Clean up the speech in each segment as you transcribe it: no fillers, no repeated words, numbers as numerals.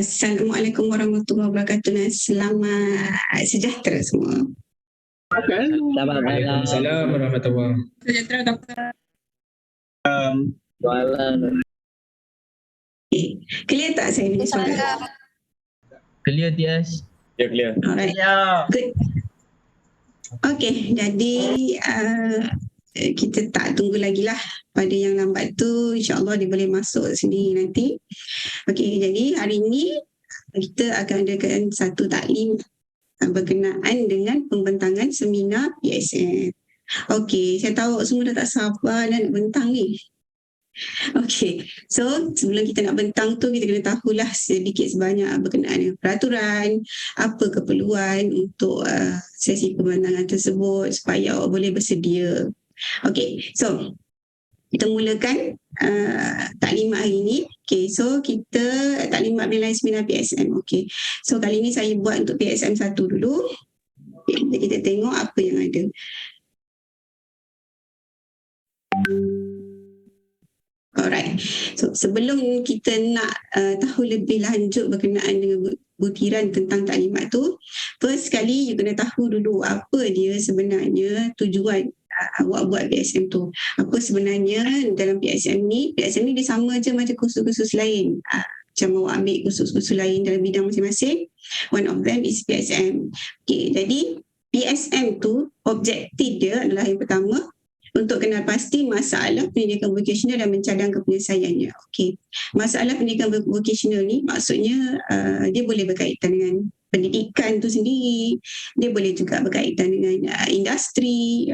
Assalamualaikum warahmatullahi wabarakatuh dan selamat sejahtera semua. Selamat malam. Waalaikumsalam warahmatullahi wabarakatuh. Sejahtera doktor. Malam. Okay. Clear tak saya punya suara? Clear Tias? Ya, clear. Alright. Good. Okay, jadi kita tak tunggu lagi lah. Pada yang lambat tu, insyaAllah dia boleh masuk sini nanti. Okay, jadi hari ini kita akan adakan satu taklim berkenaan dengan pembentangan seminar PSM. Okay, saya tahu semua dah tak sabar dan nak bentang ni. Okay, so sebelum kita nak bentang tu, kita kena tahulah sedikit sebanyak berkenaan dengan peraturan, apa keperluan untuk sesi pembentangan tersebut supaya awak boleh bersedia. Okay, so kita mulakan taklimat hari ini. Okay, so kita taklimat penilaian seminar PSM. Okay, so kali ini saya buat untuk PSM 1 dulu. Okay, jadi kita tengok apa yang ada. Alright, so sebelum kita nak tahu lebih lanjut berkenaan dengan butiran tentang taklimat tu, first sekali you kena tahu dulu apa dia sebenarnya tujuan awak buat PSM tu. Apa sebenarnya dalam PSM ni dia sama je macam kursus-kursus lain. Macam awak ambil kursus-kursus lain dalam bidang masing-masing, one of them is PSM. Okay, jadi PSM tu objektif dia adalah yang pertama, untuk kenal pasti masalah pendidikan vocational dan mencadangkan penyelesaiannya. Okey. Masalah pendidikan vocational ni maksudnya dia boleh berkaitan dengan pendidikan tu sendiri. Dia boleh juga berkaitan dengan industri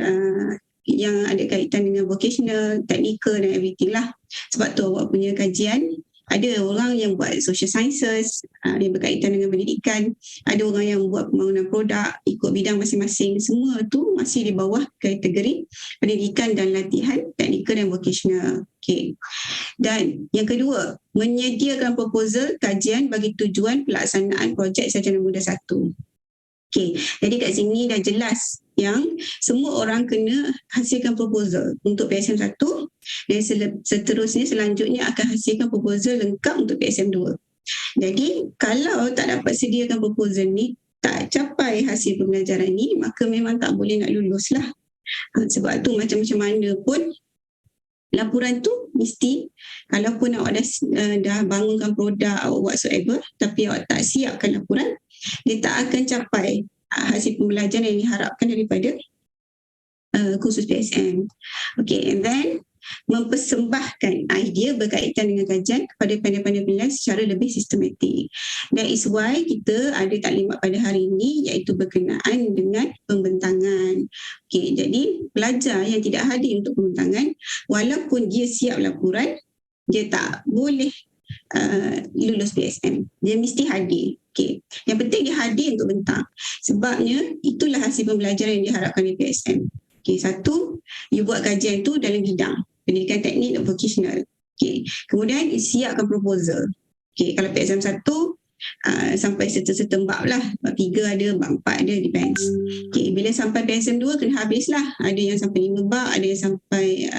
yang ada kaitan dengan vocational, technical dan everything lah. Sebab tu awak punya kajian ada orang yang buat social sciences yang berkaitan dengan pendidikan, ada orang yang buat pembangunan produk ikut bidang masing-masing. Semua tu masih di bawah kategori pendidikan dan latihan teknikal dan vocational. Okay. Dan yang kedua, menyediakan proposal kajian bagi tujuan pelaksanaan projek sarjana muda 1. Okay. Jadi kat sini dah jelas yang semua orang kena hasilkan proposal untuk PSM 1 dan seterusnya selanjutnya akan hasilkan proposal lengkap untuk PSM 2. Jadi kalau tak dapat sediakan proposal ni, tak capai hasil pembelajaran ni, maka memang tak boleh nak lulus lah. Sebab tu macam-macam mana pun laporan tu mesti, kalaupun awak dah bangunkan produk awak whatsoever, tapi awak tak siapkan laporan, dia tak akan capai hasil pembelajaran yang diharapkan daripada kursus PSM. Okay, and then mempersembahkan idea berkaitan dengan kajian kepada pandai-pandai penilaian secara lebih sistematik. That is why kita ada taklimat pada hari ini iaitu berkenaan dengan pembentangan. Okay, jadi pelajar yang tidak hadir untuk pembentangan, walaupun dia siap laporan, dia tak boleh lulus PSM. Dia mesti hadir. Okay. Yang penting dia hadir untuk bentang. Sebabnya itulah hasil pembelajaran yang diharapkan di PSM. Okay. Satu, you buat kajian tu dalam bidang pendidikan teknik dan vocational. Okay. Kemudian siapkan proposal. Okay. Kalau PSM 1 sampai serta-serta bab lah. Bab 3 ada, bab 4 ada, depends. Okay. Bila sampai PSM 2 kena habis lah. Ada yang sampai 5 bab, ada yang sampai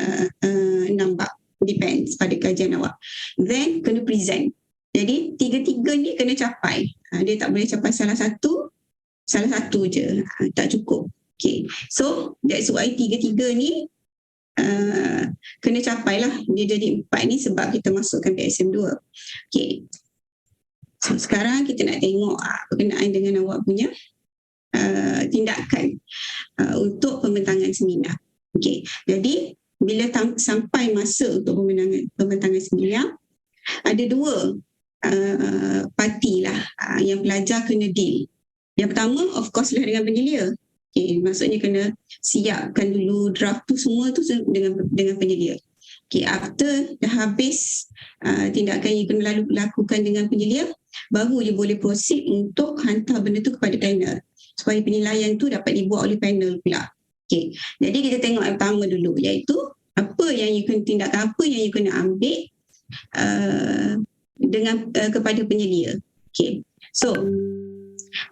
6 bab. Depends pada kajian awak. Then kena present. Jadi tiga-tiga ni kena capai. Dia tak boleh capai salah satu je. Tak cukup. Okay. So that's why tiga-tiga ni kena capai lah. Dia jadi 4 ni sebab kita masukkan PSM 2. Okay. So sekarang kita nak tengok berkenaan dengan awak punya tindakan untuk pembentangan seminar. Okay. Jadi bila sampai masa untuk pembentangan seminar, ada 2 parti lah yang pelajar kena deal. Yang pertama of course lah dengan penyelia. Okay, maksudnya kena siapkan dulu draft tu semua tu dengan penyelia. Okay, after dah habis tindakan yang kena lakukan dengan penyelia, baru dia boleh proceed untuk hantar benda tu kepada panel supaya penilaian tu dapat dibuat oleh panel pula. Okay, jadi kita tengok yang pertama dulu, iaitu apa yang you kena tindakan, apa yang you kena ambil dengan kepada penyelia. Okay. So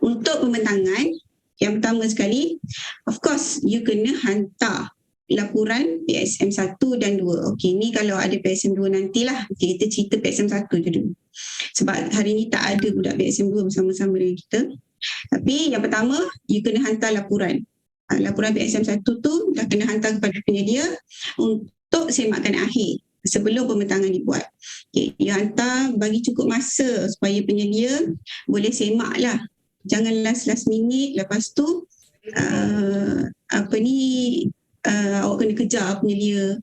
untuk pembentangan, yang pertama sekali, of course you kena hantar laporan PSM 1 dan 2. Okay, ni kalau ada PSM 2 nantilah. Okay, kita cerita PSM 1 je dulu. Sebab hari ni tak ada budak BSM 2 bersama-sama dengan kita. Tapi yang pertama, you kena hantar laporan. Laporan BSM 1 tu dah kena hantar kepada penyedia untuk semakan akhir sebelum pembentangan dibuat. Okay, you hantar bagi cukup masa supaya penyedia boleh semak lah. Jangan last minute lepas tu awak kena kejar penyedia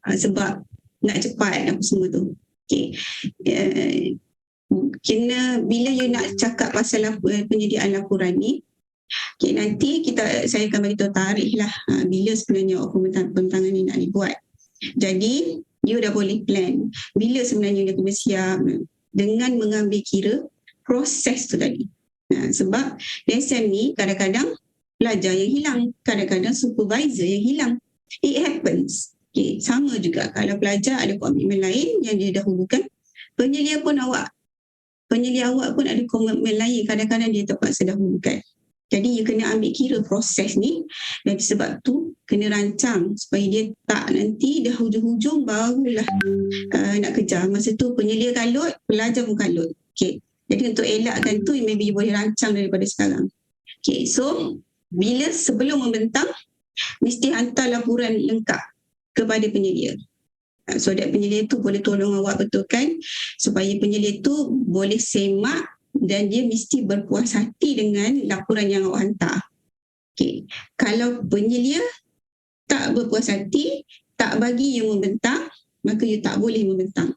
sebab nak cepat apa semua tu. Okay. Kena bila you nak cakap pasal penyediaan laporan ni, okay, nanti saya akan bagi tahu tarikh lah bila sebenarnya pembentangan ni nak dibuat. Jadi you dah boleh plan bila sebenarnya you kena siap dengan mengambil kira proses tu tadi. Sebab DSM ni kadang-kadang pelajar yang hilang, kadang-kadang supervisor yang hilang. It happens. Okay, sama juga kalau pelajar ada komitmen lain yang dia dahulukan, penyelia awak pun ada komitmen lain, kadang-kadang dia terpaksa dahulukan. Jadi you kena ambil kira proses ni, dan sebab tu kena rancang supaya dia tak nanti dah hujung-hujung barulah nak kejar. Masa tu penyelia kalut, pelajar pun kalut. Okay. Jadi untuk elakkan tu, maybe you boleh rancang daripada sekarang. Okay, so bila sebelum membentang, mesti hantar laporan lengkap kepada penyelia. So that penyelia tu boleh tolong awak betulkan supaya penyelia tu boleh semak dan dia mesti berpuas hati dengan laporan yang awak hantar. Okay. Kalau penyelia tak berpuas hati, tak bagi you membentang, maka you tak boleh membentang.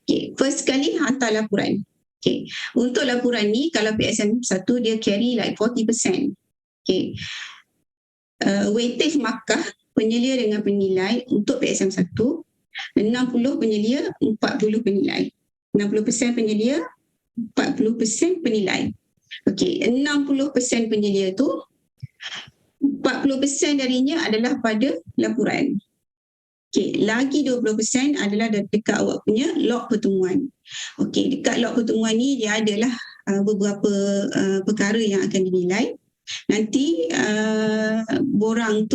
Okay. First kali hantar laporan. Okay. Untuk laporan ni, kalau PSM 1 dia carry like 40%. Okay. Weightage markah penyelia dengan penilai untuk PSM 1, 60 penyelia, 40 penilai. 60% penyelia, 40% penilai. Okey, 60% penyelia tu 40% darinya adalah pada laporan. Okey, lagi 20% adalah dekat awak punya log pertemuan. Okey, dekat log pertemuan ni dia adalah beberapa perkara yang akan dinilai. Nanti borang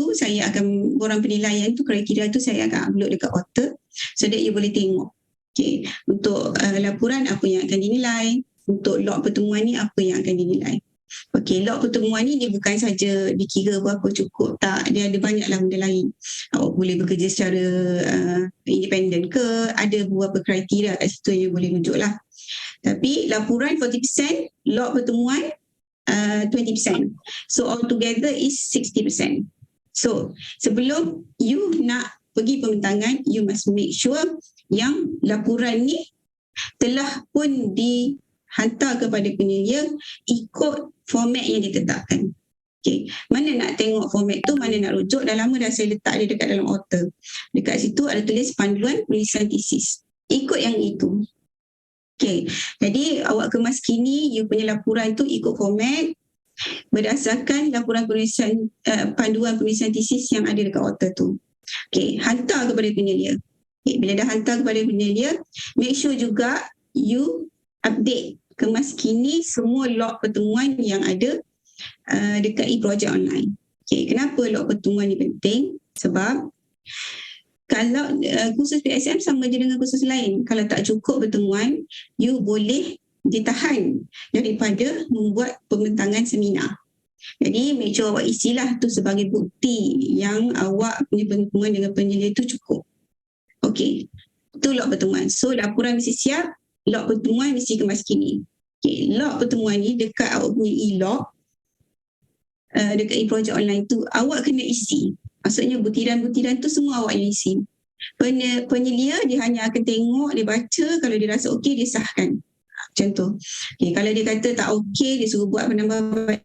penilaian tu, kriteria tu saya akan upload dekat Otter so that you boleh tengok. Okay. Untuk laporan apa yang akan dinilai, untuk log pertemuan ni apa yang akan dinilai. Okey, log pertemuan ni dia bukan saja dikira berapa cukup, tak, dia ada banyaklah benda lain. Awak boleh bekerja secara independen ke, ada beberapa kriteria kat situ yang boleh rujuk lah. Tapi laporan 40%, log pertemuan 20%. So altogether is 60%. So sebelum you nak pergi pembentangan, you must make sure yang laporan ni telah pun dihantar kepada penyelia ikut format yang ditetapkan. Okay. Mana nak tengok format tu, mana nak rujuk, dah lama dah saya letak dia dekat dalam Otter. Dekat situ ada tulis panduan penulisan tesis. Ikut yang itu. Okay. Jadi awak kemas kini, you punya laporan tu ikut format berdasarkan laporan penulisan panduan penulisan tesis yang ada dekat Otter tu. Okay. Hantar kepada penyelia. Okay. Bila dah hantar kepada penyelia, make sure juga you update kemas kini semua log pertemuan yang ada dekat e-project online. Okay. Kenapa log pertemuan ni penting? Sebab kalau kursus PSM sama je dengan kursus lain. Kalau tak cukup pertemuan, you boleh ditahan daripada membuat pembentangan seminar. Jadi make sure awak isilah tu sebagai bukti yang awak punya pertemuan dengan penyelia tu cukup. Okey, itu log pertemuan. So laporan mesti siap, log pertemuan mesti kemas kini. Okey, log pertemuan ni dekat awak punya e-log, dekat e-project online tu awak kena isi. Maksudnya butiran-butiran tu semua awak yang isi. Penyelia dia hanya akan tengok, dia baca, kalau dia rasa okey dia sahkan. Macam tu. Okay, kalau dia kata tak okey, dia suruh buat penambahbaikan,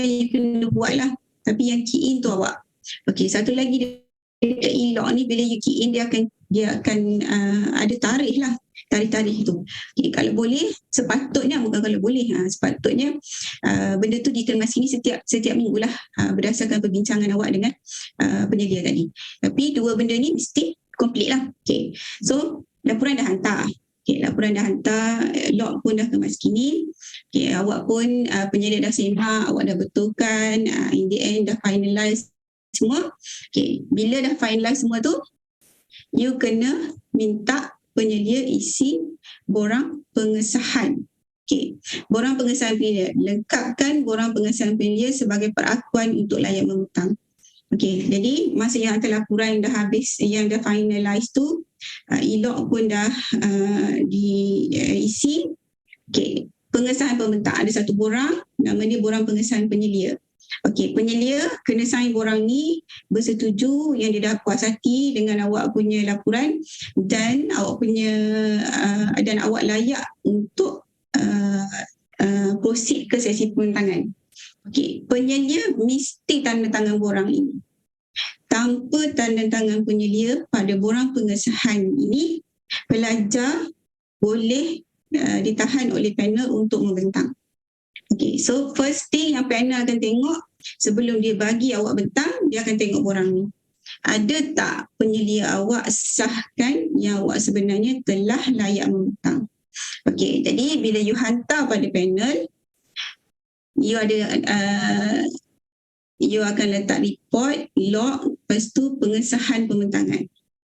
you kena buat lah. Tapi yang key in tu awak. Okey, satu lagi dekat e-log ni, bila you key in dia akan ada tarikh lah. Tarikh tu. Okay, kalau boleh, sepatutnya, bukan kalau boleh, sepatutnya benda tu dikemas ini setiap minggu lah, berdasarkan perbincangan awak dengan penyelia tadi. Tapi dua benda ni mesti complete lah. Okay. So, laporan dah hantar. Okay, laporan dah hantar, log pun dah kemas kini. Okay, awak pun penyelia dah semak, awak dah betulkan, in the end dah finalize semua. Okay, bila dah finalize semua tu, you kena minta penyelia isi borang pengesahan. Okey, borang pengesahan penyelia. Lengkapkan borang pengesahan penyelia sebagai perakuan untuk layak membentang. Okey, jadi masa yang hantar laporan yang dah habis, yang dah finalize tu, e-log pun dah diisi. Okey, pengesahan pembentang ada satu borang, nama dia borang pengesahan penyelia. Okey, penyelia kena sign borang ni bersetuju yang dia dah puas hati dengan awak punya laporan dan awak punya dan awak layak untuk proceed ke sesi pembentangan. Okey, penyelia mesti tanda tangan borang ini. Tanpa tanda tangan penyelia pada borang pengesahan ini, pelajar boleh ditahan oleh panel untuk membentang. Okay, so first thing yang panel akan tengok sebelum dia bagi awak bentang, dia akan tengok borang ni. Ada tak penyelia awak sahkan yang awak sebenarnya telah layak membentang? Okay, jadi bila you hantar pada panel, you ada you akan letak report, log, lepas tu pengesahan pembentangan.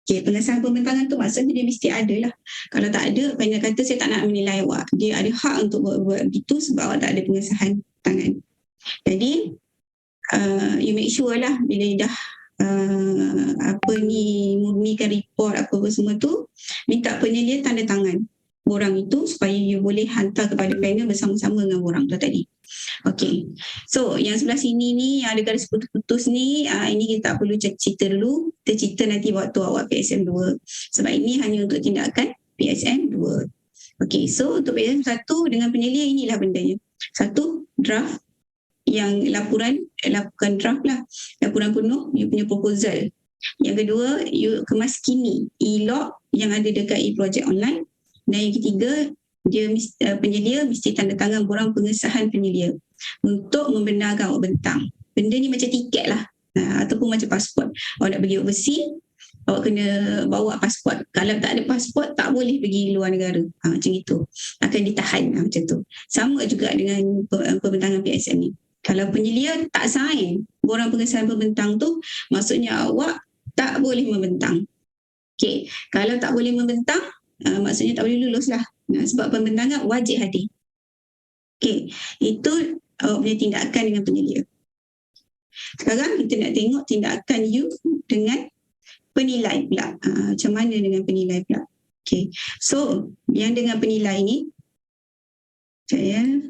Okay, pengesahan pembentangan tu maksudnya dia mesti ada lah. Kalau tak ada, panel kata saya tak nak menilai awak. Dia ada hak untuk buat begitu sebab awak tak ada pengesahan tangan. Jadi, you make sure lah bila you dah murnikan report apa semua tu, minta penyelia tanda tangan borang itu supaya you boleh hantar kepada panel bersama-sama dengan borang tu tadi. Okay, so yang sebelah sini ni yang ada garis putus-putus ni, ini kita tak perlu cerita dulu. Kita cerita nanti waktu awak PSM 2 sebab ini hanya untuk tindakan PSM 2. Okay, so untuk PSM 1 dengan penyelia inilah bendanya. Satu, draft yang laporan draft lah, laporan penuh you punya proposal. Yang kedua, you kemas kini e-log yang ada dekat e-project online. Dan yang ketiga, penyelia mesti tanda tangan borang pengesahan penyelia untuk membenarkan awak bentang. Benda ni macam tiket lah, ataupun macam pasport. Awak nak pergi overseas, awak kena bawa pasport. Kalau tak ada pasport, tak boleh pergi luar negara. Macam itu. Akan ditahan macam tu. Sama juga dengan pembentangan PSM ni. Kalau penyelia tak sign borang pengesahan pembentang tu, maksudnya awak tak boleh membentang. Okay. Kalau tak boleh membentang, maksudnya tak boleh lulus lah. Sebab pembentangan wajib hadir. Okay, itu awak punya tindakan dengan penyelia. Sekarang kita nak tengok tindakan you dengan penilai pula. Macam mana dengan penilai pula? Okay, so yang dengan penilai ni, saya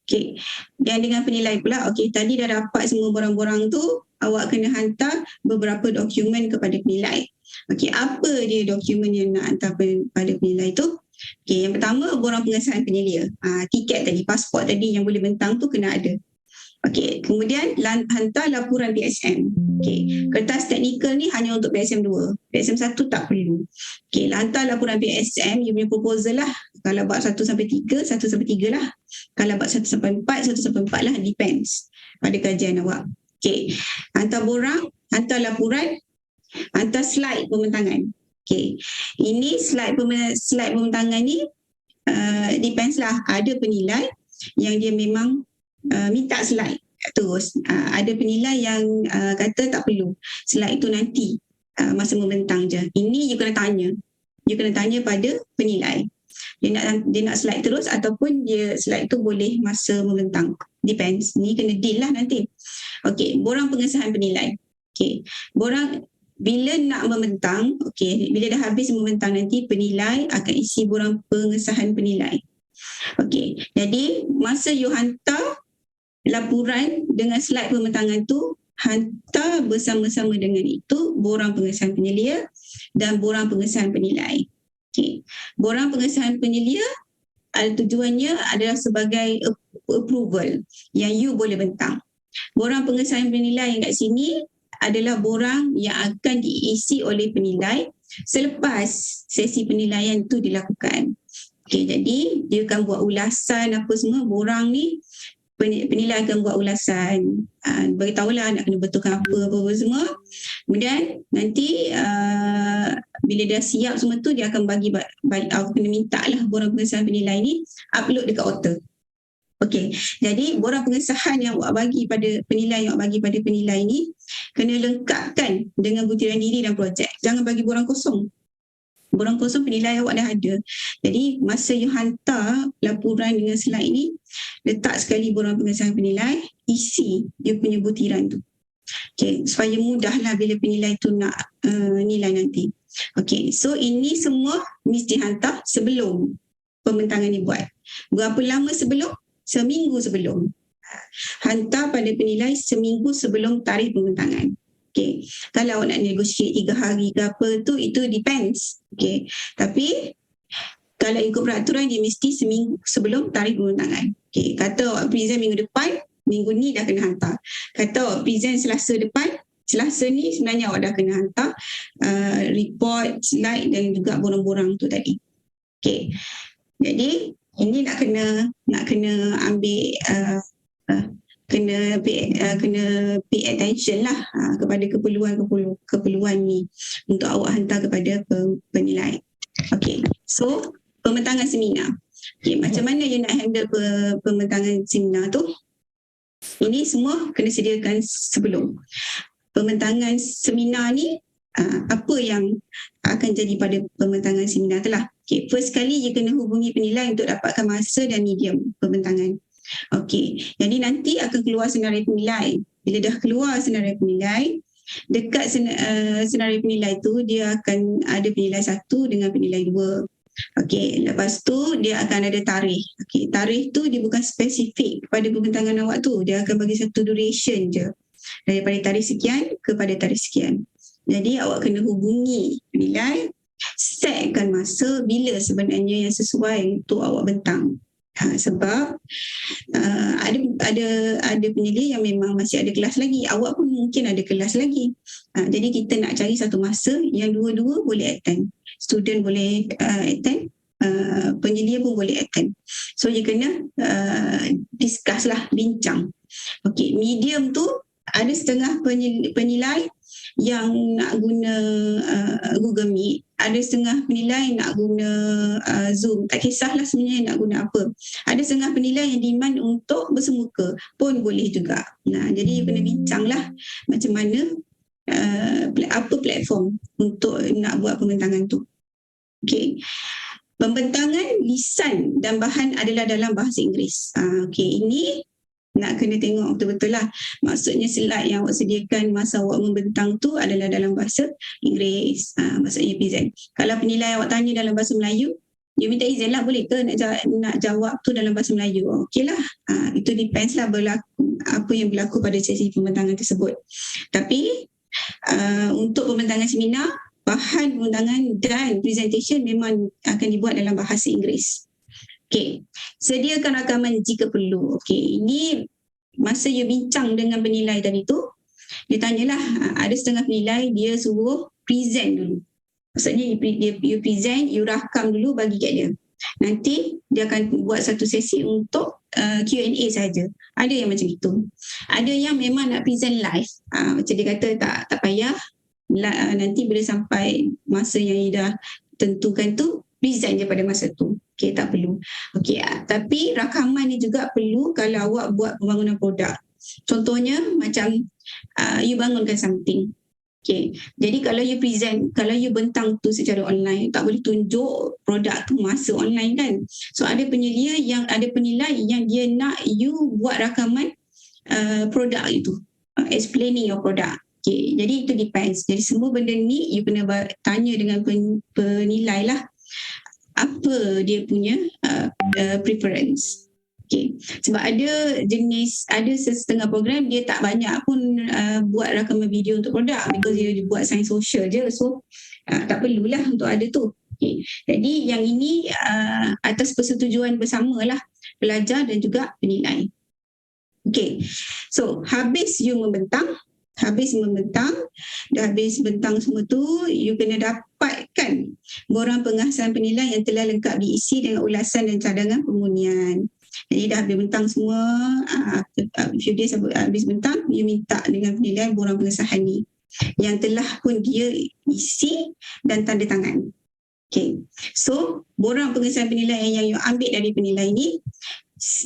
okay, dan dengan penilai pula, okay, tadi dah dapat semua borang-borang tu, awak kena hantar beberapa dokumen kepada penilai. Okay, apa dia dokumen yang nak hantar pada penilai tu? Okay, yang pertama, borang pengesahan penyelia. Tiket tadi, pasport tadi yang boleh bentang tu kena ada. Okay, kemudian hantar laporan PSM. Okay, kertas teknikal ni hanya untuk PSM 2. PSM 1 tak perlu. Okay, hantar laporan PSM, you punya proposal lah. Kalau buat 1 sampai 3, 1 sampai 3 lah. Kalau buat 1 sampai 4, 1 sampai 4 lah. Depends pada kajian awak. Okay, hantar borang, hantar laporan, hantar slide pembentangan. Okay, ini slide pembentangan ni depends lah. Ada penilai yang dia memang minta slide terus. Ada penilai yang kata tak perlu. Slide tu nanti masa membentang je. Ini you kena tanya. You kena tanya pada penilai. Dia nak slide terus ataupun dia slide tu boleh masa membentang. Depends. Ni kena deal lah nanti. Okay, borang pengesahan penilai. Okay, borang bila nak membentang, okay, bila dah habis membentang nanti penilai akan isi borang pengesahan penilai. Okay, jadi masa you hantar laporan dengan slide pembentangan tu, hantar bersama-sama dengan itu borang pengesahan penyelia dan borang pengesahan penilai. Okay. Borang pengesahan penyelia tujuannya adalah sebagai approval yang you boleh bentang. Borang pengesahan penilai yang kat sini adalah borang yang akan diisi oleh penilai selepas sesi penilaian tu dilakukan. Okay, jadi dia akan buat ulasan apa semua. Borang ni penilai akan buat ulasan, beritahulah nak kena betulkan apa semua. Kemudian nanti bila dah siap semua tu, dia akan bagi kena minta lah borang pengesahan penilai ni upload dekat Otter. Okey, jadi borang pengesahan yang awak bagi pada penilai ni kena lengkapkan dengan butiran diri dan projek. Jangan bagi borang kosong. Borang kosong penilai awak dah ada. Jadi masa you hantar laporan dengan slide ni, letak sekali borang pengesahan penilai, isi dia punya butiran tu. Okay, supaya mudahlah bila penilai tu nak nilai nanti. Okay, so ini semua mesti hantar sebelum pembentangan ni buat. Berapa lama sebelum? Seminggu sebelum. Hantar pada penilai seminggu sebelum tarikh pembentangan. Okay. Kalau awak nak negotiate 3 hari ke apa tu, itu depends. Okay. Tapi kalau ikut peraturan dia mesti seminggu sebelum tarikh pembentangan. Okay. Kata awak present minggu depan, minggu ni dah kena hantar. Kata awak present Selasa depan, Selasa ni sebenarnya awak dah kena hantar report, slide dan juga borang-borang tu tadi. Okay. Jadi ini nak kena ambil kena pay attention lah kepada keperluan ni untuk awak hantar kepada penilai. Okay, so pembentangan seminar. Okay, macam mana you nak handle pembentangan seminar tu? Ini semua kena sediakan sebelum. Pembentangan seminar ni, apa yang akan jadi pada pembentangan seminar tu lah. Okay, first kali you kena hubungi penilai untuk dapatkan masa dan medium pembentangan. Okay, jadi nanti akan keluar senarai penilai. Bila dah keluar senarai penilai, dekat senarai penilai tu dia akan ada penilai 1 dengan penilai 2. Okay, lepas tu dia akan ada tarikh. Okay, tarikh tu dia bukan spesifik kepada pembentangan awak tu. Dia akan bagi satu duration je. Daripada tarikh sekian kepada tarikh sekian. Jadi awak kena hubungi penilai, setkan masa bila sebenarnya yang sesuai untuk awak bentang. Sebab ada penyelidik yang memang masih ada kelas lagi. Awak pun mungkin ada kelas lagi. Jadi kita nak cari satu masa yang dua-dua boleh attend. Student boleh attend, penyelia pun boleh attend. So you kena discuss lah, bincang. Okay, medium tu ada setengah penilai yang nak guna Google Meet, ada setengah penilai nak guna Zoom. Tak kisahlah sebenarnya nak guna apa. Ada setengah penilai yang demand untuk bersemuka pun boleh juga. Nah, jadi you kena bincang lah macam mana apa platform untuk nak buat pembentangan tu. Okay. Pembentangan lisan dan bahan adalah dalam bahasa Inggeris. Okay, ini nak kena tengok betul-betul lah. Maksudnya slide yang awak sediakan masa awak membentang tu adalah dalam bahasa Inggeris. Maksudnya present. Kalau penilai awak tanya dalam bahasa Melayu, you minta izin lah, boleh ke nak jawab tu dalam bahasa Melayu? Okey lah. Itu depends lah apa yang berlaku pada sesi pembentangan tersebut. Tapi untuk pembentangan seminar, bahan pembentangan dan presentation memang akan dibuat dalam bahasa Inggeris. Okay, sediakan rakaman jika perlu. Okay, ini masa you bincang dengan penilai tadi tu, dia tanyalah, ada setengah penilai dia suruh present dulu. Maksudnya you present, you rakam dulu bagi kat dia. Nanti dia akan buat satu sesi untuk Q&A saja. Ada yang macam itu. Ada yang memang nak present live. Macam dia kata tak payah. Nanti bila sampai masa yang you dah tentukan tu, present je pada masa tu. Okay, tak perlu. Okay, tapi rakaman ni juga perlu kalau awak buat pembangunan produk. Contohnya macam you bangunkan something. Okay, jadi kalau you present, kalau you bentang tu secara online, tak boleh tunjuk produk tu masa online kan. So ada penilai yang dia nak you buat rakaman produk itu, explaining your product. Okay, jadi itu depends. Jadi semua benda ni you kena tanya dengan penilai lah. Apa dia punya preference. Okay. Sebab ada setengah program dia tak banyak pun buat rakaman video untuk produk, because dia buat sains sosial je, so tak perlulah untuk ada tu. Okay. Jadi yang ini atas persetujuan bersama lah pelajar dan juga penilai. Okay, so habis dah habis bentang semua tu, you kena dapatkan borang pengasahan penilai yang telah lengkap diisi dengan ulasan dan cadangan penghunian. Jadi dah habis bentang semua, few days habis bentang, you minta dengan penilai borang pengesahan ni yang telah pun dia isi dan tanda tangan. Okay, so borang pengesahan penilai yang you ambil dari penilai ni,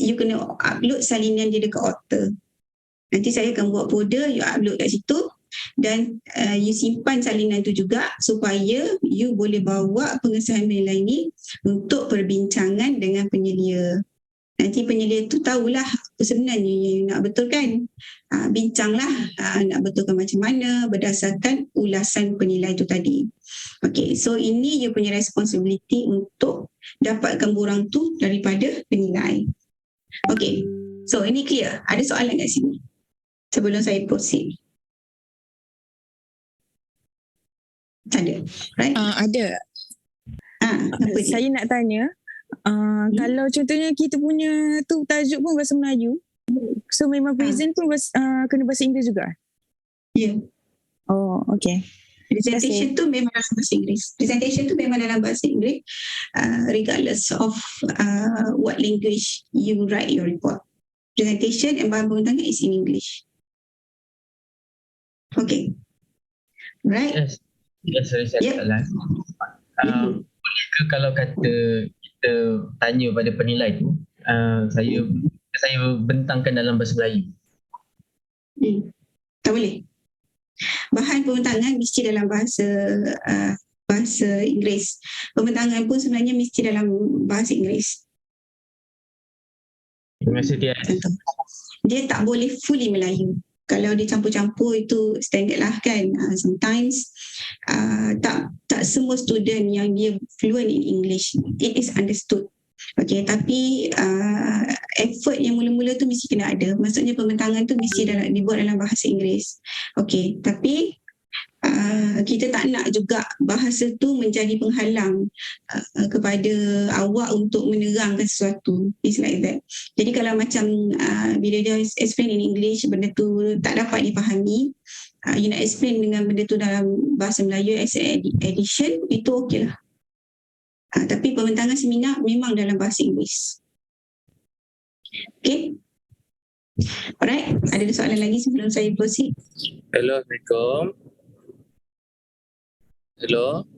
you kena upload salinan dia dekat Otter. Nanti saya akan buat folder, you upload kat situ dan you simpan salinan tu juga supaya you boleh bawa pengesahan penilaian ni untuk perbincangan dengan penyelia. Nanti penyelia tu tahulah apa sebenarnya yang you nak betulkan. Bincanglah nak betulkan macam mana berdasarkan ulasan penilai tu tadi. Okay, so ini you punya responsibility untuk dapatkan borang tu daripada penilai. Okay, so ini clear? Ada soalan kat sini sebelum saya proceed? Ada, right? Ada. Apa dia? Saya nak tanya, kalau contohnya kita punya tu tajuk pun bahasa Melayu, so memang present pun kena bahasa Inggeris juga? Ya. Oh, okay. Presentation tu memang dalam bahasa Inggeris. Presentation tu memang dalam bahasa Inggeris, regardless of what language you write your report. Presentation and bahan pembentangan is in English. Okay. Right? Yes, sorry saya soalan. Boleh ke kalau kata kita tanya pada penilai tu, saya bentangkan dalam bahasa Melayu? Tak boleh. Bahan pembentangan mesti dalam bahasa Inggeris. Pembentangan pun sebenarnya mesti dalam bahasa Inggeris. Terima kasih Tias. Dia tak boleh fully Melayu. Kalau dia campur-campur itu standard lah kan. Sometimes tak semua student yang dia fluent in English, it is understood. Okay, tapi effort yang mula-mula tu mesti kena ada. Maksudnya pembentangan tu mesti dibuat dalam bahasa Inggeris. Okay, tapi kita tak nak juga bahasa tu menjadi penghalang kepada awak untuk menerangkan sesuatu. It's like that. Jadi kalau macam bila dia explain in English, benda tu tak dapat dipahami, you nak explain dengan benda tu dalam bahasa Melayu as an addition, itu okey lah. Tapi pembentangan seminar memang dalam bahasa Inggeris. Okay. Alright, ada soalan lagi sebelum saya proceed? Hello, Assalamualaikum. Hello.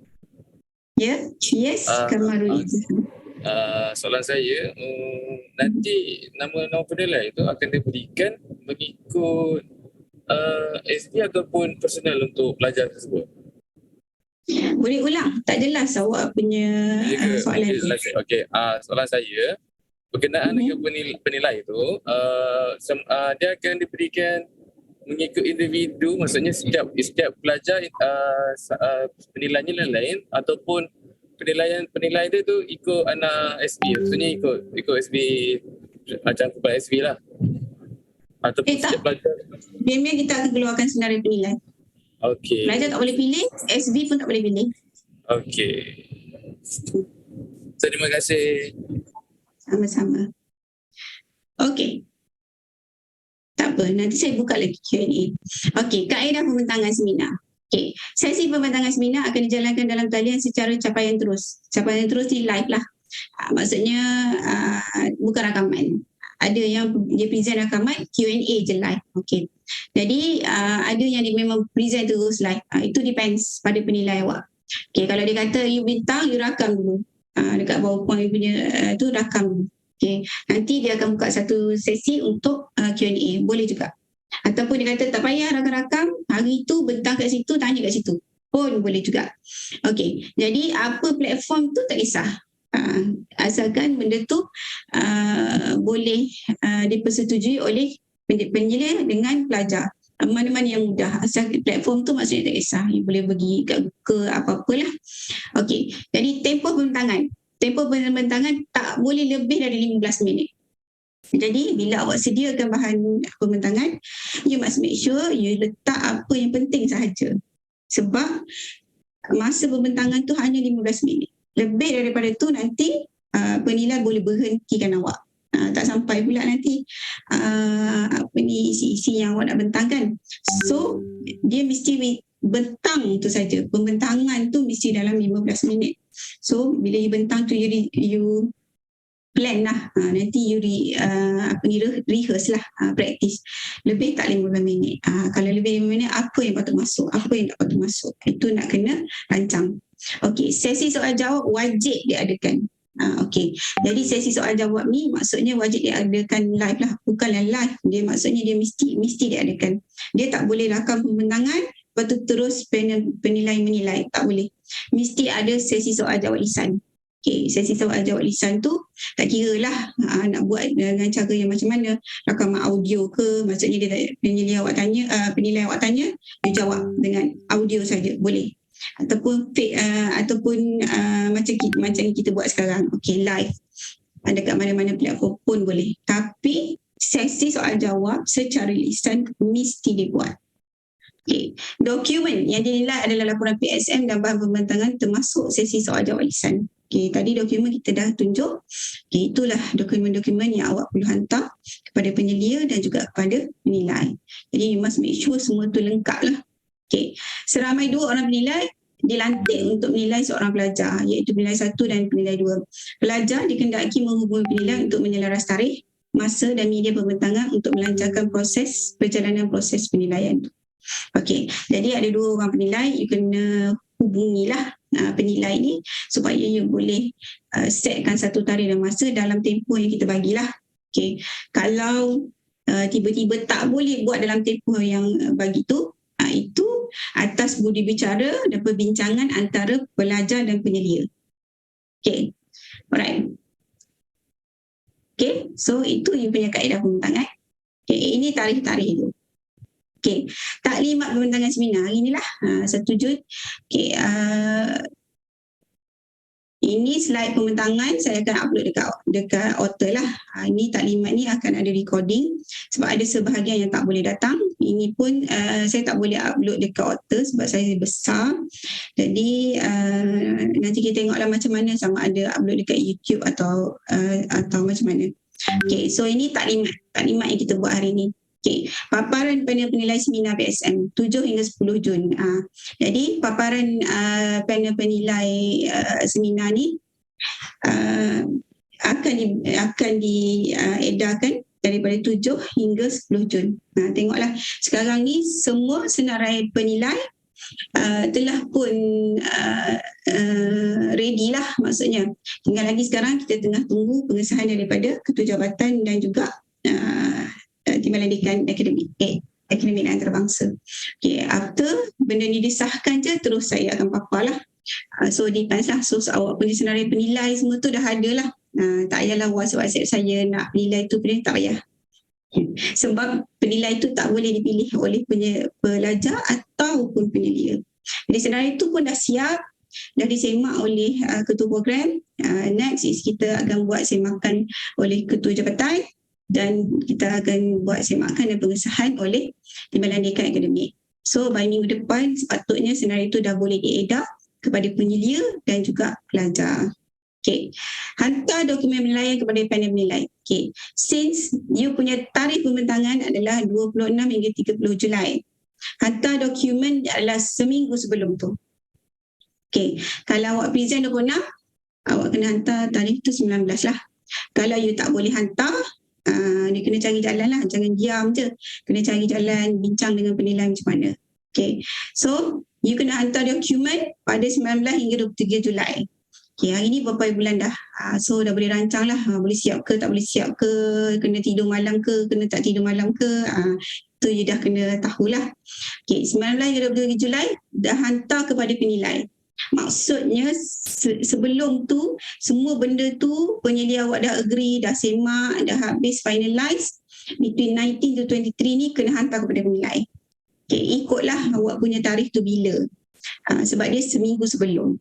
Yes, Kamarul. Soalan saya, nanti nama penilai itu akan diberikan mengikut SD ataupun personal untuk pelajar tersebut? Boleh ulang? Tak jelas awak punya soalan tu. Okey, soalan saya berkenaan dengan penilai itu, dia akan diberikan mengikut individu, maksudnya setiap pelajar penilaiannya lain ataupun penilaian dia tu ikut anak SB, maksudnya ikut SB macam kepada SB lah, ataupun setiap pelajar. Biar kita akan keluarkan senarai penilai. Okey. Pelajar tak boleh pilih, SB pun tak boleh pilih. Okey. Terima kasih. Sama-sama. Okey. Tak apa, nanti saya buka lagi Q&A. Okey, kaedah pembentangan seminar. Okey, sesi pembentangan seminar akan dijalankan dalam talian secara capaian terus. Capaian terus ni live lah. Maksudnya bukan rakaman. Ada yang dia present rakaman, Q&A je live. Okey. Jadi ada yang dia memang present terus live. Itu depends pada penilai awak. Okey, kalau dia kata you bintang, you rakam dulu. Dekat bawah point punya tu rakam dulu. Okay. Nanti dia akan buka satu sesi untuk Q&A. Boleh juga. Ataupun dia kata tak payah rakam-rakam, hari tu bentang kat situ, tanya kat situ. Pun boleh juga. Okey. Jadi apa platform tu tak kisah. Asalkan benda tu boleh dipersetujui oleh penyelia dengan pelajar. Mana-mana yang mudah. Asal platform tu maksudnya tak kisah. You boleh pergi kat Google apa-apalah. Okey. Jadi tempoh pembentangan. Tempoh pembentangan tak boleh lebih dari 15 minit. Jadi bila awak sediakan bahan pembentangan, you must make sure you letak apa yang penting sahaja. Sebab masa pembentangan tu hanya 15 minit. Lebih daripada tu nanti penilai boleh berhentikan awak. Tak sampai pula nanti isi-isi yang awak nak bentangkan. So dia mesti bentang tu saja. Pembentangan tu mesti dalam 15 minit. So bila you bentang tu you plan lah. Nanti you rehearse lah, practice. Lebih tak 15 minit. Kalau lebih 15 minit, apa yang patut masuk, apa yang tak patut masuk. Itu nak kena rancang. Okey, sesi soal jawab wajib diadakan. Okey. Jadi sesi soal jawab ni maksudnya wajib diadakan live lah. Bukanlah live. Dia maksudnya dia mesti diadakan. Dia tak boleh rakam pembentangan lepas tu terus penilai menilai. Tak boleh. Mesti ada sesi soal jawab lisan. Okey, sesi soal jawab lisan tu tak kira lah nak buat dengan cara yang macam mana. Rakaman audio ke, maksudnya dia penilai awak tanya, dia jawab dengan audio saja boleh. Ataupun macam kita buat sekarang, okey, live dekat mana-mana platform pun boleh. Tapi sesi soal jawab secara lisan mesti dibuat. Okay. Dokumen yang dinilai adalah laporan PSM dan bahan pembentangan termasuk sesi soal jawab lisan. Okay. Tadi dokumen kita dah tunjuk. Okay. Itulah dokumen-dokumen yang awak perlu hantar kepada penyelia dan juga kepada penilai. Jadi you must make sure semua tu lengkap lah. Okay. Seramai 2 orang penilai dilantik untuk menilai seorang pelajar, iaitu penilai 1 dan penilai 2. Pelajar dikendaki menghubungi penilai untuk menyelaras tarikh, masa dan media pembentangan untuk melancarkan perjalanan proses penilaian. Okey, jadi ada 2 orang penilai, you kena hubungilah penilai ni supaya you boleh setkan satu tarikh dan masa dalam tempoh yang kita bagilah. Okey, kalau tiba-tiba tak boleh buat dalam tempoh yang bagi tu, itu atas budi bicara dan perbincangan antara pelajar dan penyelia. Okay, alright. Okay, so itu you punya kaedah pembentangan. Okay, ini tarikh-tarikh itu. Okay, taklimat pembentangan seminar hari inilah 1 Jun. Okay, ini slide pembentangan saya akan upload dekat Otter lah. Ini taklimat ni akan ada recording sebab ada sebahagian yang tak boleh datang. Ini pun saya tak boleh upload dekat Otter sebab saya besar. Jadi nanti kita tengoklah macam mana, sama ada upload dekat YouTube atau macam mana. Okay, so ini taklimat yang kita buat hari ni. Okay, paparan panel penilai seminar PSM 7 hingga 10 Jun. Jadi paparan panel penilai seminar ni akan diedarkan daripada 7 hingga 10 Jun. Tengoklah sekarang ni semua senarai penilai telah pun ready lah, maksudnya tinggal lagi sekarang kita tengah tunggu pengesahan daripada Ketua Jabatan dan juga Timbalan Dekan Akademik dan Antarabangsa. Okay, after benda ni disahkan je, terus saya akan paparlah. So depends lah. So awak punya senarai penilai semua tu dah ada lah. Tak payahlah WhatsApp saya nak penilai tu, tak payah. Sebab penilai tu tak boleh dipilih oleh pelajar ataupun penyelia. Jadi senarai tu pun dah siap, dah disemak oleh ketua program. Next is kita akan buat semakan oleh ketua jabatan dan kita akan buat semakan dan pengesahan oleh Timbalan Dekan Akademik. So by minggu depan sepatutnya senarai itu dah boleh diedar kepada penyelia dan juga pelajar. Okay. Hantar dokumen penilaian kepada panel penilai. Okay. Since you punya tarikh pembentangan adalah 26 hingga 30 Julai. Hantar dokumen adalah seminggu sebelum tu. Okay. Kalau awak present 26, awak kena hantar tarikh tu 19 lah. Kalau you tak boleh hantar, dia kena cari jalan lah, jangan diam je, kena cari jalan, bincang dengan penilai macam mana. Okay, so you kena hantar dokumen pada 19 hingga 23 Julai. Okay, hari ni berapa bulan dah, so dah boleh rancang lah, boleh siap ke tak boleh siap ke, kena tidur malam ke, kena tak tidur malam ke, tu you dah kena tahulah. Okay, 19 hingga 23 Julai dah hantar kepada penilai. Maksudnya sebelum tu semua benda tu penyelia awak dah agree, dah semak, dah habis finalize, between 19 to 23 ni kena hantar kepada penilai. Okay, ikutlah awak punya tarikh tu bila, sebab dia seminggu sebelum.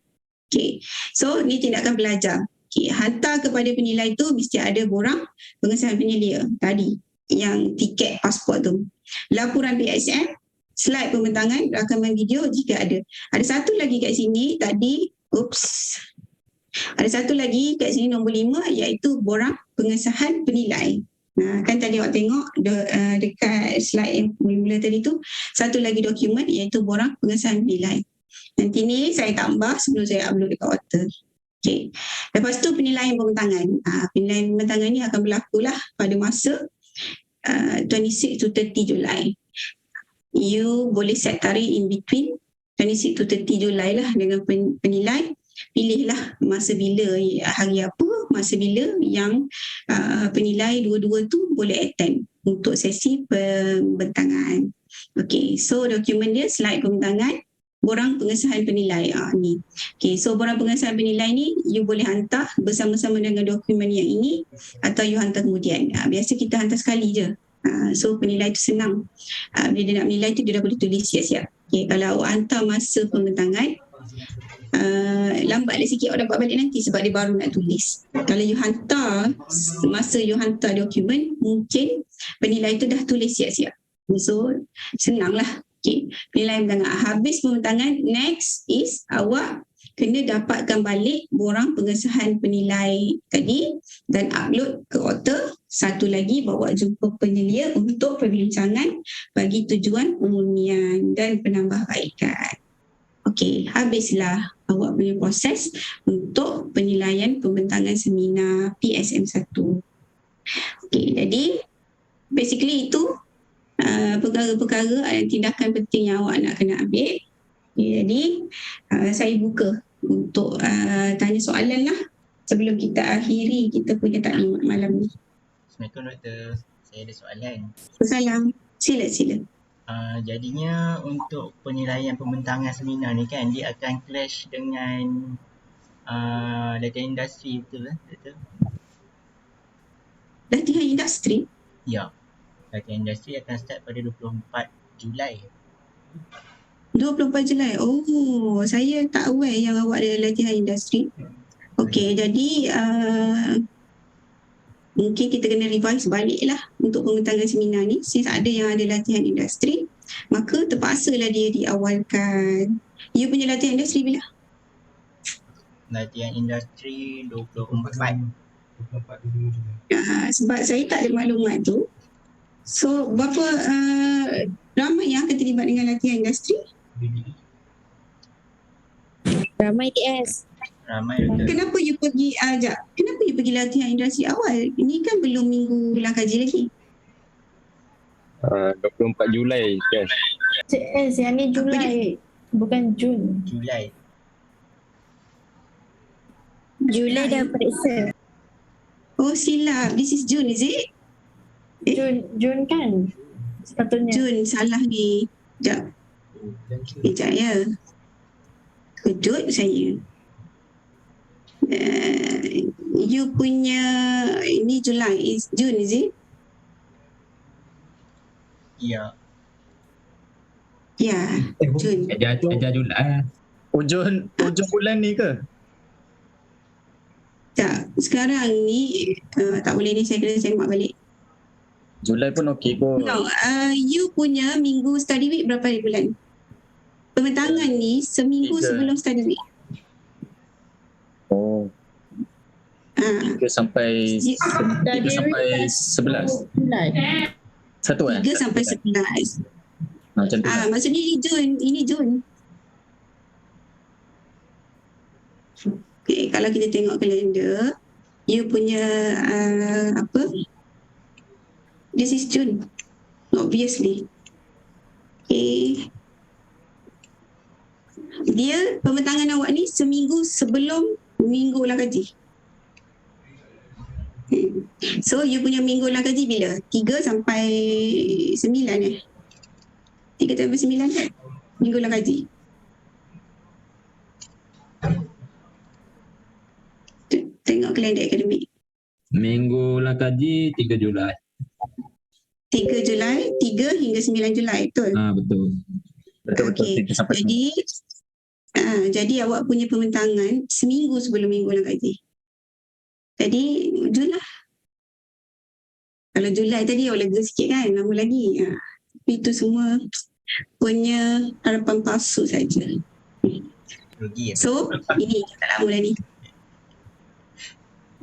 Okay, so ni tindakan pelajar. Okay, hantar kepada penilai tu mesti ada borang pengesahan penyelia tadi, yang tiket pasport tu, laporan PSM, slide pembentangan, rakaman video jika ada. Ada satu lagi kat sini tadi, ada satu lagi kat sini nombor 5, iaitu borang pengesahan penilai. Kan tadi awak tengok dekat slide yang mula tadi tu, satu lagi dokumen iaitu borang pengesahan penilai. Nanti ni saya tambah sebelum saya upload dekat Otter. Okay. Lepas tu penilaian pembentangan. Penilaian pembentangan ni akan berlaku lah pada masa 26 to 30 Julai. You boleh set tarikh in between 26 to 30 Julai lah dengan penilai. pilihlah masa bila, hari apa, masa bila yang penilai dua-dua tu boleh attend untuk sesi pembentangan. Okay, so dokumen dia slide pembentangan, borang pengesahan penilai. Ni. Okay, so borang pengesahan penilai ni you boleh hantar bersama-sama dengan dokumen yang ini atau you hantar kemudian. Biasa kita hantar sekali je. So penilai tu senang. Bila dia nak menilai tu dia dah boleh tulis siap-siap. Okay, kalau awak hantar masa pembentangan, lambatlah sikit awak dapat balik nanti sebab dia baru nak tulis. Kalau you hantar, masa you hantar dokumen, mungkin penilai tu dah tulis siap-siap. So senanglah. Okay, penilaian pembentangan. Habis pembentangan, next is awak kena dapatkan balik borang pengesahan penilai tadi dan upload ke Otter. Satu lagi, bawa jumpa penyelia untuk perbincangan bagi tujuan pengundian dan penambahbaikan. Okey, habislah awak punya proses untuk penilaian pembentangan seminar PSM1. Okey, jadi basically itu perkara-perkara dan tindakan penting yang awak nak kena ambil. Jadi saya buka untuk tanya soalan lah sebelum kita akhiri kita punya taklimat malam ni. Assalamualaikum Doktor. Saya ada soalan. Salam. Sila. Jadinya untuk penilaian pembentangan seminar ni kan, dia akan clash dengan latihan industri, betul lah Doktor? Latihan industri? Ya. Latihan industri akan start pada 24 Julai. 24 Julai. Oh, saya tak aware yang awak ada latihan industri. Okey, jadi mungkin kita kena revise balik lah untuk pembentangan seminar ni. Since ada yang ada latihan industri, maka terpaksalah dia diawalkan. You punya latihan industri bila? Latihan industri 24. Sebab saya tak ada maklumat tu. So, berapa ramai yang akan terlibat dengan latihan industri? Ramai DS. Ramai Doktor. Kenapa you pergi kenapa you pergi latihan industri awal? Ini kan belum minggu ulang kaji lagi. 24 Julai kan. CS yang ni Julai. Bukan Jun. Julai. Julai dah periksa. Oh silap. This is June, is it? Jun kan? Sepatutnya. Jun, salah ni. Sekejap ya. Kejut saya. You punya ini Julai, is June, is it? Ya. Ya, Jun. Ajar Julai. Hujung bulan ni ke? Tak, sekarang ni tak boleh ni, saya kena semak balik. Julai pun okey pun. No, you punya minggu study week berapa hari bulan? Pembentangan ni seminggu 3. sebelum study week. Oh, 3 sampai 11. Julai. Satu 3 sampai 11. Macam tu. Maksudnya ini Jun. Okay, kalau kita tengok kalender, you punya this is June, obviously. Okay. Dia pembentangan awak ni seminggu sebelum minggu ulang kaji. So you punya minggu ulang kaji bila? 3 sampai 9 3 sampai 9 kan? Minggu ulang kaji. Tengok kalender akademik. Minggu ulang kaji 3 Julai. 3 Julai, 3 hingga 9 Julai, betul? Betul. Okey. Jadi awak punya pembentangan seminggu sebelum minggu ulang kaji. Jadi Jun lah. Kalau Julai tadi awak lega sikit kan, lama lagi. Tapi itu semua punya harapan palsu saja. Rugi ya. So, ini tak lama dah ni.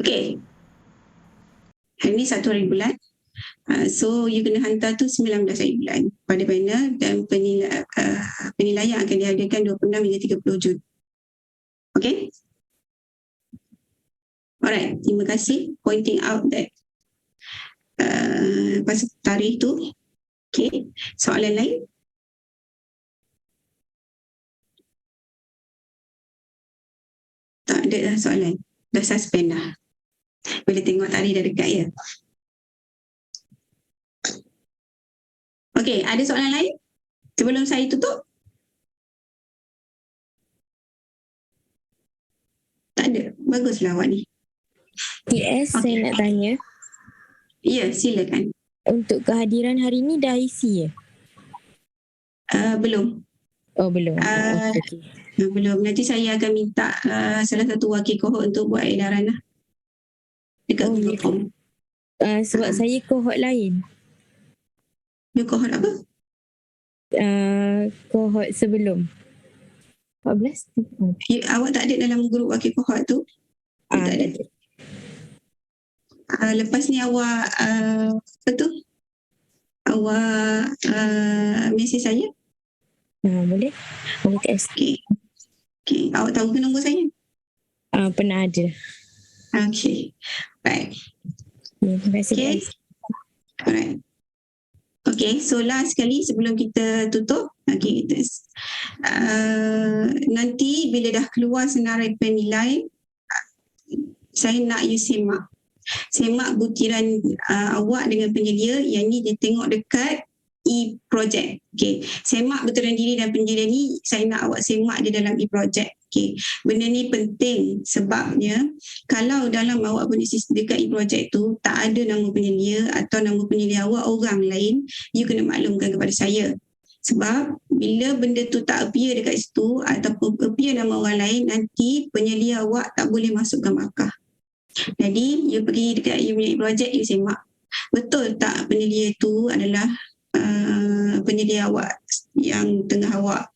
Okey. Hari ni 1 hari bulan. So, you kena hantar tu 19 hari bulan pada panel dan penilaian akan diadakan 26 hingga 30 Jun. Okay? Alright, terima kasih pointing out that pasal tarikh tu. Okay, soalan lain? Tak ada dah soalan. Dah suspend dah. Boleh tengok tarikh dah dekat ya. Okey, ada soalan lain? Sebelum saya tutup? Tak ada. Baguslah awak ni. TS Okey. saya nak tanya, Ya, silakan. untuk kehadiran hari ni dah isi ya? Belum. Oh belum. Okay. Belum. Nanti saya akan minta salah satu wakil kohort untuk buat edaran lah. Dekat Google ya. Form. Sebab saya kohort lain. You kohort apa? Kohort sebelum 14. Awak tak ada dalam grup wakil kohort tu? Tak ada. Lepas ni awak apa tu? Awak mesej saya? Boleh? Boleh kat SK. Okay. Awak tahu ke nombor saya? Pernah ada. Okay. Baik. Terima kasih. Okay. Alright. Okay, so last sekali sebelum kita tutup, okay, kita nanti bila dah keluar senarai penilai, saya nak you semak. Semak butiran awak dengan penyelia, yang ni dia tengok dekat e-project. Okay. Semak butiran diri dan penyelia ni, saya nak awak semak dia dalam e-project. Okay. Benda ni penting sebabnya kalau dalam awak punya sistem dekat e-project tu tak ada nama penyelia atau nama penyelia awak orang lain, you kena maklumkan kepada saya. Sebab bila benda tu tak appear dekat situ ataupun appear nama orang lain, nanti penyelia awak tak boleh masukkan markah. Jadi you pergi dekat you punya e-project, you semak. Betul tak penyelia tu adalah penyelia awak yang tengah awak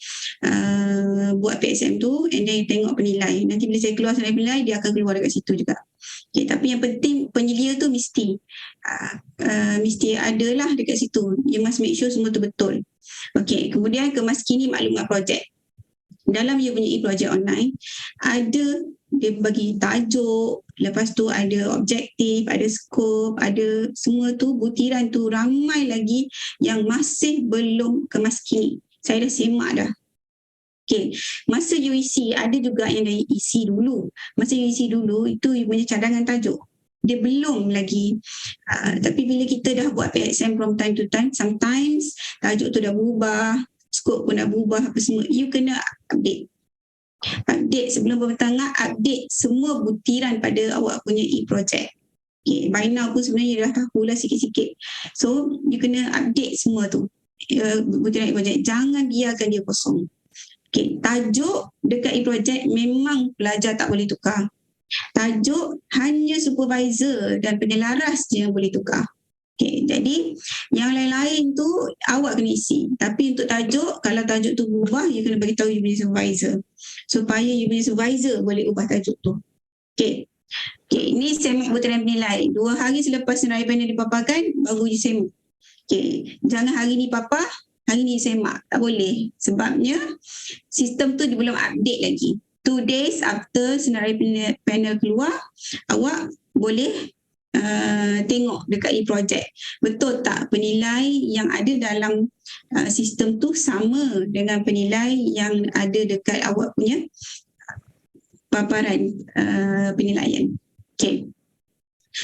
buat PSM tu, and then tengok penilai. Nanti bila saya keluar senarai penilai, dia akan keluar dekat situ juga. Okay, tapi yang penting penyelia tu mesti ada lah dekat situ. You must make sure semua tu betul. Okay, kemudian kemaskini maklumat projek. Dalam you punya e-project online, ada dia bagi tajuk, lepas tu ada objektif, ada skop, ada semua tu, butiran tu ramai lagi yang masih belum kemaskini. Saya dah semak dah. Okay, masa you isi, ada juga yang dah isi dulu. Masa you isi dulu, itu you punya cadangan tajuk. Dia belum lagi. Tapi bila kita dah buat PSM from time to time, sometimes tajuk tu dah berubah, skop pun dah berubah, apa semua. You kena update. Update sebelum berpertangah, update semua butiran pada awak punya e-project. Okay, by now pun sebenarnya dah tahulah sikit-sikit. So, you kena update semua tu. Butiran e-project. Jangan biarkan dia kosong. Okay, tajuk dekat e-project memang pelajar tak boleh tukar. Tajuk hanya supervisor dan penyelaras je yang boleh tukar. Okay, jadi yang lain-lain tu awak kena isi. Tapi untuk tajuk, kalau tajuk tu berubah, you kena beritahu you punya supervisor. Supaya you punya supervisor boleh ubah tajuk tu. Okay. Okay, ini semak butiran penilai. 2 hari selepas senarai panel dipaparkan, baru you semak. Okay, jangan hari ni papar, hari ni semak. Tak boleh. Sebabnya sistem tu dia belum update lagi. 2 days after senarai panel keluar, awak boleh tengok dekat e-project. Betul tak penilai yang ada dalam sistem tu sama dengan penilai yang ada dekat awak punya paparan penilaian. Okay.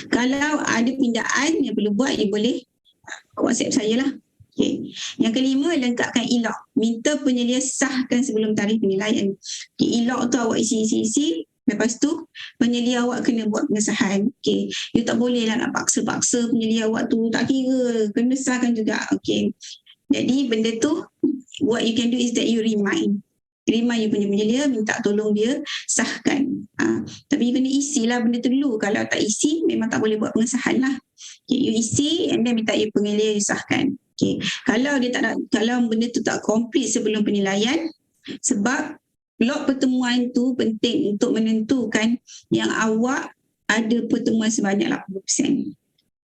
Kalau ada pindaan yang perlu buat, you boleh WhatsApp saya lah. Okay. Yang kelima, lengkapkan e-log. Minta penyelia sahkan sebelum tarikh penilaian. Okay, e-log tu awak isi. Lepas tu, penyelia awak kena buat pengesahan. Okay. You tak boleh lah nak paksa-paksa penyelia awak tu. Tak kira. Kena sahkan juga. Okay. Jadi, benda tu, what you can do is that you remind. Remind you punya penyelia, minta tolong dia sahkan. Tapi you kena isilah benda tu dulu. Kalau tak isi, memang tak boleh buat pengesahan lah. Okay. You isi and then minta you penyelia you sahkan. Okay. Kalau benda tu tak complete sebelum penilaian, sebab log pertemuan tu penting untuk menentukan yang awak ada pertemuan sebanyak 80%.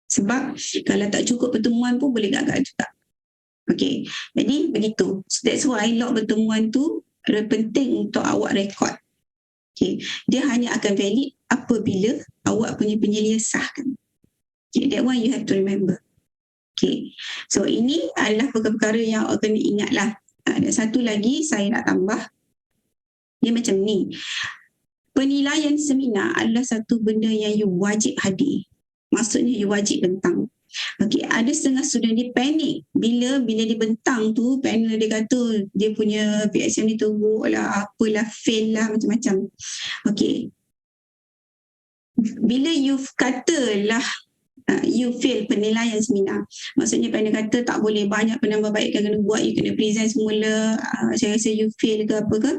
Sebab kalau tak cukup pertemuan pun boleh gagal juga. Okay, jadi begitu. So that's why log pertemuan tu penting untuk awak rekod. Okay, dia hanya akan valid apabila awak punya penyelia sahkan. Okay, that one you have to remember. Okay, so ini adalah perkara-perkara yang awak kena ingatlah. Ada satu lagi saya nak tambah. Dia macam ni. penilaian seminar adalah satu benda yang you wajib hadir. Maksudnya you wajib bentang. Okey, ada setengah student dia panik bila dia bentang tu, panel dia kata dia punya PSM ni teruk lah, apalah, fail lah, macam-macam. Okey, bila you katalah you fail penilaian seminar, maksudnya panel kata tak boleh, banyak penambahbaikan kena buat, you kena present semula, saya rasa you fail ke apa ke.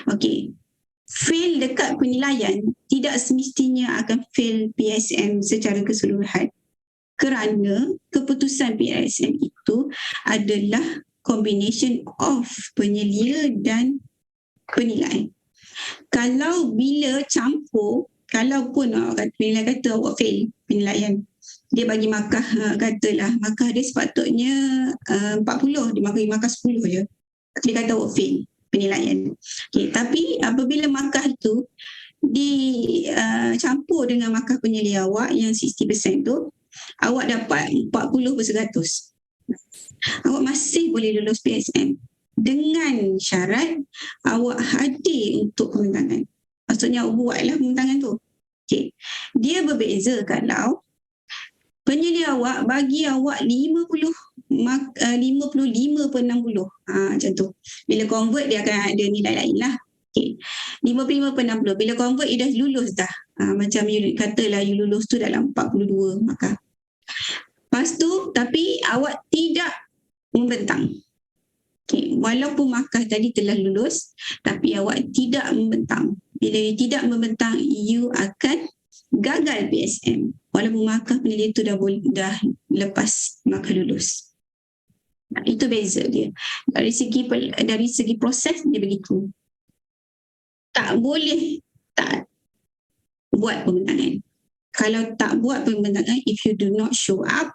Okey, fail dekat penilaian tidak semestinya akan fail PSM secara keseluruhan, kerana keputusan PSM itu adalah combination of penyelia dan penilai. Kalau bila campur, kalaupun penilai kata awak fail penilaian, dia bagi markah, katalah markah dia sepatutnya 40, dia bagi markah 10 je, dia kata awak fail penilaian. Okay, tapi apabila markah itu dicampur dengan markah penyelia awak yang 60% tu, awak dapat 40%. Awak masih boleh lulus PSM dengan syarat awak hadir untuk pembentangan. Maksudnya awak buatlah pembentangan tu. Okay. Dia berbeza kalau penyelia awak bagi awak 55 per 60. Macam tu. Bila convert dia akan ada nilai lain lah. Okay. 55 per 60. Bila convert dia dah lulus dah. Macam you katalah you lulus tu dalam 42 markah. Lepas tu, tapi awak tidak membentang. Okay. Walaupun markah tadi telah lulus, tapi awak tidak membentang. Bila you tidak membentang, you akan gagal PSM. Walaupun markah penilaian itu dah lepas markah lulus. Itu beza dia. Dari segi proses dia begitu. Tak boleh tak buat pembentangan. Kalau tak buat pembentangan, if you do not show up,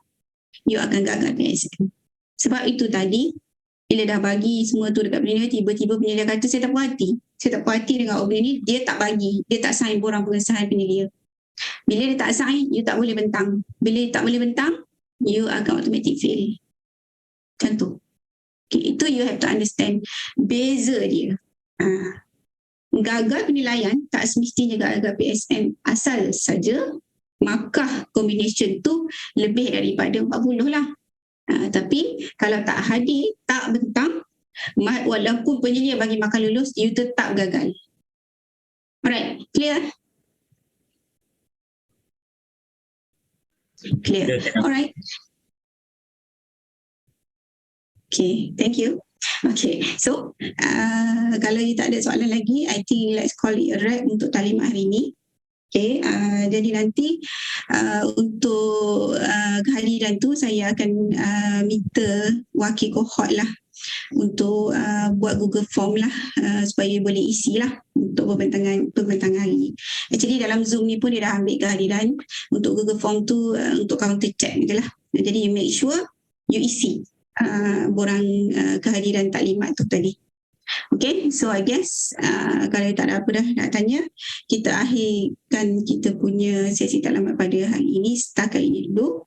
you akan gagal PSM. Sebab itu tadi, bila dah bagi semua tu dekat penilaian, tiba-tiba penilaian kata saya tak puas hati dengan orang ni, dia tak bagi, dia tak sign borang pengesahan penilaian. Bila dia tak sign, you tak boleh bentang. Bila you tak boleh bentang, you akan automatic fail. Macam tu. Okay, itu you have to understand beza dia. Gagal penilaian tak semestinya gagal PSM, asal saja markah combination tu lebih daripada 40 lah. Tapi kalau tak hadir, tak bentang, walaupun penyelia bagi markah lulus, you tetap gagal. Alright, clear? Clear. Alright. Okay, thank you. Okay, so kalau you tak ada soalan lagi, I think let's call it a wrap untuk taklimat hari ini. Okay, jadi nanti untuk kehadiran tu saya akan minta wakil kohort lah untuk buat Google Form lah supaya boleh isi lah untuk pembentangan hari ni. Actually dalam Zoom ni pun dia dah ambil kehadiran untuk Google Form tu untuk counter check je lah. Jadi you make sure you isi borang kehadiran taklimat tu tadi. Okay, so I guess kalau tak ada apa dah nak tanya, kita akhirkan kita punya sesi taklimat pada hari ini setakat ini dulu.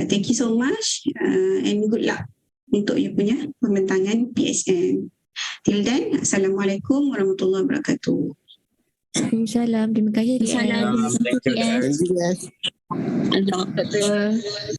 Thank you so much and good luck untuk you punya pembentangan PSM. Till then, Assalamualaikum warahmatullahi wabarakatuh. Waalaikumsalam. Terima kasih. Thank you, guys. Allah.